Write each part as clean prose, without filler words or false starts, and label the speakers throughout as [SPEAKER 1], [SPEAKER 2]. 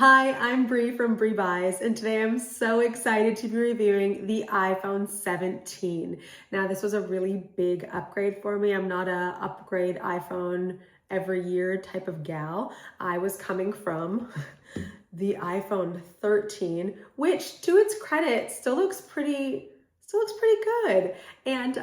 [SPEAKER 1] Hi, I'm Bree from BreeBuys, and today I'm so excited to be reviewing the iPhone 17. Now, this was a really big upgrade for me. I'm not a upgrade iPhone every year type of gal. I was coming from the iPhone 13, which to its credit still looks pretty good. And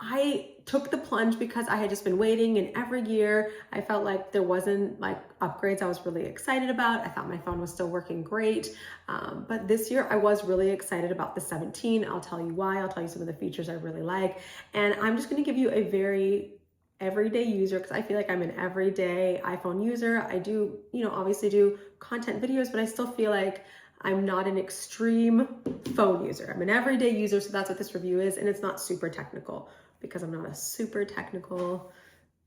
[SPEAKER 1] I took the plunge because I had just been waiting, and every year I felt like there wasn't like upgrades I was really excited about. I thought my phone was still working great. But this year I was really excited about the 17. I'll tell you why. I'll tell you some of the features I really like. And I'm just going to give you a very everyday user, because I feel like I'm an everyday iPhone user. I do, obviously do content videos, but I still feel like I'm not an extreme phone user. I'm an everyday user, so that's what this review is, and it's not super technical because I'm not a super technical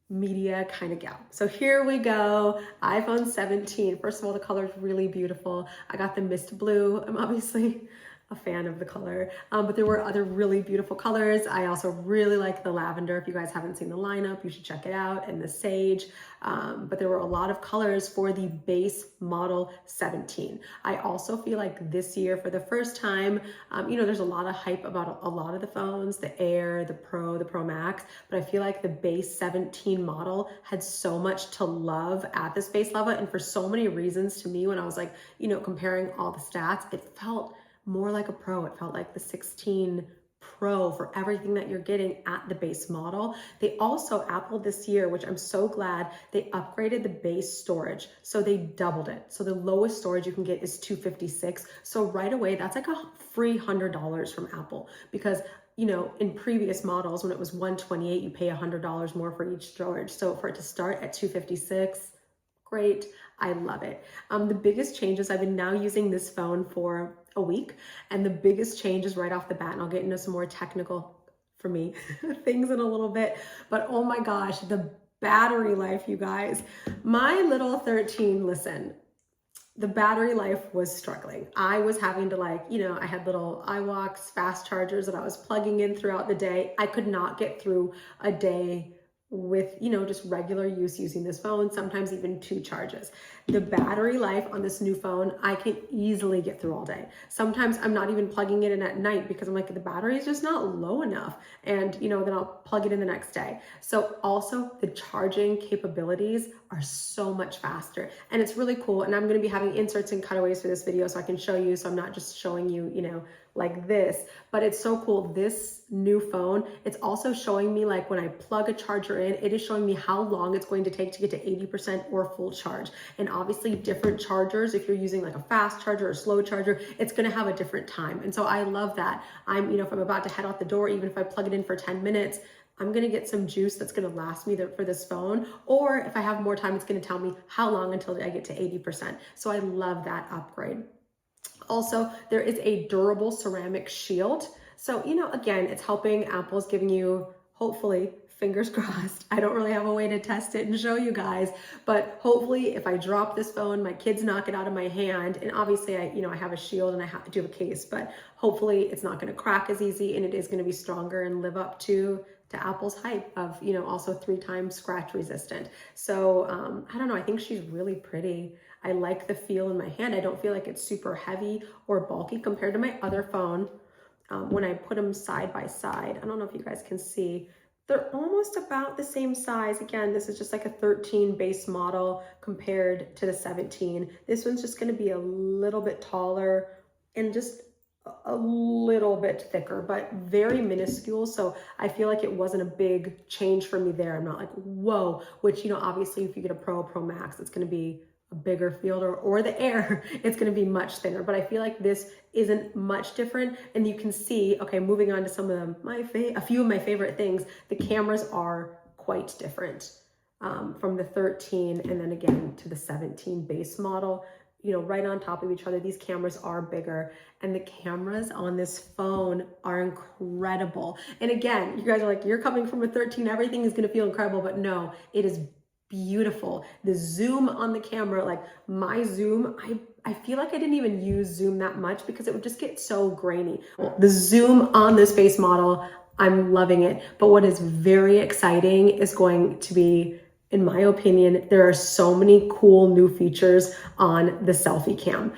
[SPEAKER 1] media kind of gal. So here we go, iPhone 17. First of all, the color is really beautiful. I got the mist blue. I'm obviously a fan of the color, but there were other really beautiful colors. I also really like the lavender. If you guys haven't seen the lineup, you should check it out, and the sage. But there were a lot of colors for the base model 17. I also feel like this year, for the first time, there's a lot of hype about a lot of the phones, the Air, the Pro Max, but I feel like the base 17 model had so much to love at this base level. And for so many reasons, to me, when I was like, comparing all the stats, it felt more like a Pro. It felt like the 16 Pro for everything that you're getting at the base model. They also, Apple this year, which I'm so glad, they upgraded the base storage. So they doubled it. So the lowest storage you can get is 256. So right away, that's like a free $100 from Apple, because in previous models, when it was 128, you pay $100 more for each storage. So for it to start at 256, great. I love it. The biggest changes, I've been now using this phone for a week, and the biggest changes right off the bat, and I'll get into some more technical, for me, things in a little bit, but oh my gosh, the battery life, you guys. My little 13, listen, the battery life was struggling. I was having to I had little iWalks fast chargers that I was plugging in throughout the day. I could not get through a day with, just regular use using this phone, sometimes even 2 charges. The battery life on this new phone, I can easily get through all day. Sometimes I'm not even plugging it in at night because I'm like, the battery is just not low enough. And, then I'll plug it in the next day. So also the charging capabilities are so much faster, and it's really cool. And I'm going to be having inserts and cutaways for this video so I can show you. So I'm not just showing you, like this, but it's so cool. This new phone, it's also showing me, like, when I plug a charger in, it is showing me how long it's going to take to get to 80% or full charge. And obviously different chargers, if you're using like a fast charger or a slow charger, it's going to have a different time. And so I love that. If I'm about to head out the door, even if I plug it in for 10 minutes, I'm going to get some juice that's going to last me for this phone. Or if I have more time, it's going to tell me how long until I get to 80%. So I love that upgrade. Also, there is a durable ceramic shield. So, again, it's helping. Apple's giving you, hopefully, fingers crossed. I don't really have a way to test it and show you guys, but hopefully if I drop this phone, my kids knock it out of my hand, and obviously I have a shield and I have to do a case, but hopefully it's not going to crack as easy, and it is going to be stronger and live up to Apple's hype of, also 3 times scratch resistant. So I don't know, I think she's really pretty. I like the feel in my hand. I don't feel like it's super heavy or bulky compared to my other phone. When I put them side by side, I don't know if you guys can see, they're almost about the same size. Again, this is just like a 13 base model compared to the 17. This one's just going to be a little bit taller and just a little bit thicker, but very minuscule. So I feel like it wasn't a big change for me there. I'm not like, whoa, which, obviously if you get a Pro Max, it's going to be a bigger field, or the Air, it's going to be much thinner. But I feel like this isn't much different. And you can see, okay, moving on to some of them, a few of my favorite things, the cameras are quite different from the 13 and then again to the 17 base model. Right on top of each other. These cameras are bigger, and the cameras on this phone are incredible. And again, you guys are like, you're coming from a 13, everything is going to feel incredible, but no, it is beautiful. The zoom on the camera, like my zoom, I feel like I didn't even use zoom that much because it would just get so grainy. The zoom on this base model, I'm loving it. But what is very exciting is going to be in my opinion, there are so many cool new features on the selfie cam.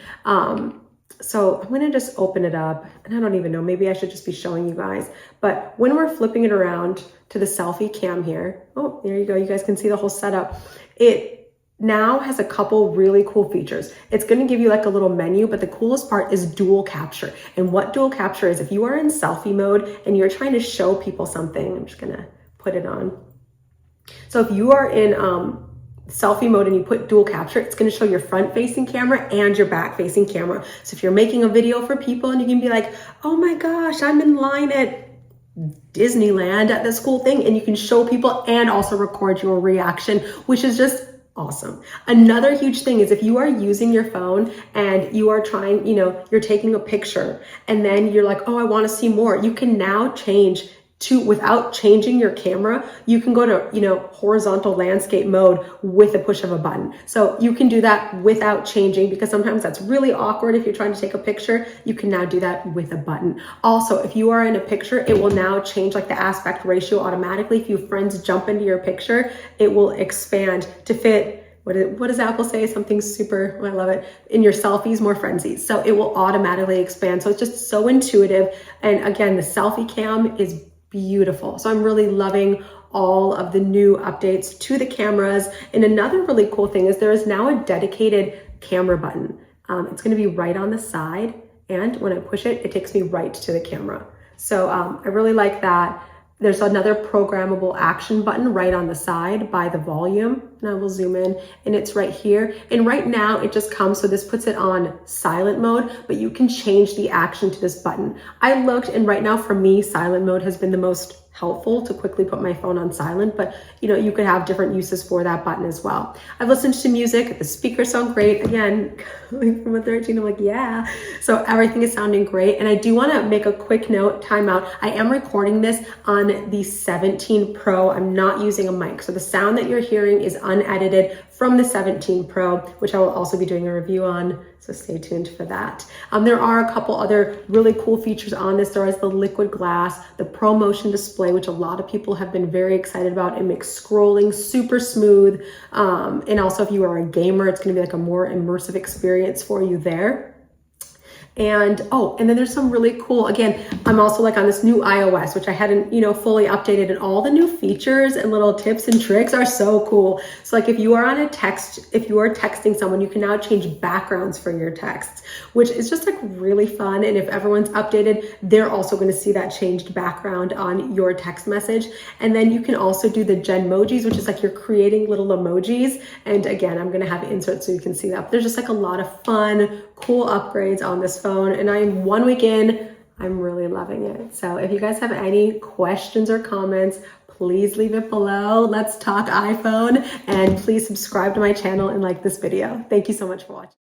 [SPEAKER 1] So I'm gonna just open it up, and I don't even know, maybe I should just be showing you guys, but when we're flipping it around to the selfie cam here, oh, there you go, you guys can see the whole setup. It now has a couple really cool features. It's gonna give you like a little menu, but the coolest part is dual capture. And what dual capture is, if you are in selfie mode and you're trying to show people something, I'm just gonna put it on. So if you are in selfie mode and you put dual capture, it's going to show your front facing camera and your back facing camera. So if you're making a video for people and you can be like, oh my gosh, I'm in line at Disneyland at this cool thing, and you can show people and also record your reaction, which is just awesome. Another huge thing is if you are using your phone and you are trying, you're taking a picture and then you're like, oh, I want to see more. You can now change to, without changing your camera, you can go to, horizontal landscape mode with a push of a button. So you can do that without changing, because sometimes that's really awkward if you're trying to take a picture. You can now do that with a button. Also, if you are in a picture, it will now change like the aspect ratio automatically. If your friends jump into your picture, it will expand to fit, what does Apple say? Something super, I love it, in your selfies, more frenzies. So it will automatically expand. So it's just so intuitive. And again, the selfie cam is beautiful. So I'm really loving all of the new updates to the cameras. And another really cool thing is there is now a dedicated camera button. It's going to be right on the side. And when I push it, it takes me right to the camera. So I really like that. There's another programmable action button right on the side by the volume. And I will zoom in, and it's right here. And right now it just comes, so this puts it on silent mode, but you can change the action to this button. I looked, and right now for me, silent mode has been the most helpful to quickly put my phone on silent, but you could have different uses for that button as well. I've listened to music, the speakers sound great. Again, coming from a 13, I'm like, yeah. So everything is sounding great. And I do want to make a quick note, timeout. I am recording this on the 17 Pro. I'm not using a mic. So the sound that you're hearing is unedited from the 17 Pro, which I will also be doing a review on. So stay tuned for that. There are a couple other really cool features on this. There is the liquid glass, the Pro Motion display, which a lot of people have been very excited about. It makes scrolling super smooth. And also if you are a gamer, it's gonna be like a more immersive experience for you there. And and then there's some really cool, again, I'm also like on this new iOS, which I hadn't, fully updated, and all the new features and little tips and tricks are so cool. So like if you are texting someone, you can now change backgrounds for your texts, which is just like really fun. And if everyone's updated, they're also going to see that changed background on your text message. And then you can also do the Genmojis, which is like you're creating little emojis. And again, I'm going to have inserts so you can see that. But there's just like a lot of fun, cool upgrades on this phone, and I'm 1 week in. I'm really loving it. So if you guys have any questions or comments, please leave it below. Let's talk iPhone, and please subscribe to my channel and like this video. Thank you so much for watching.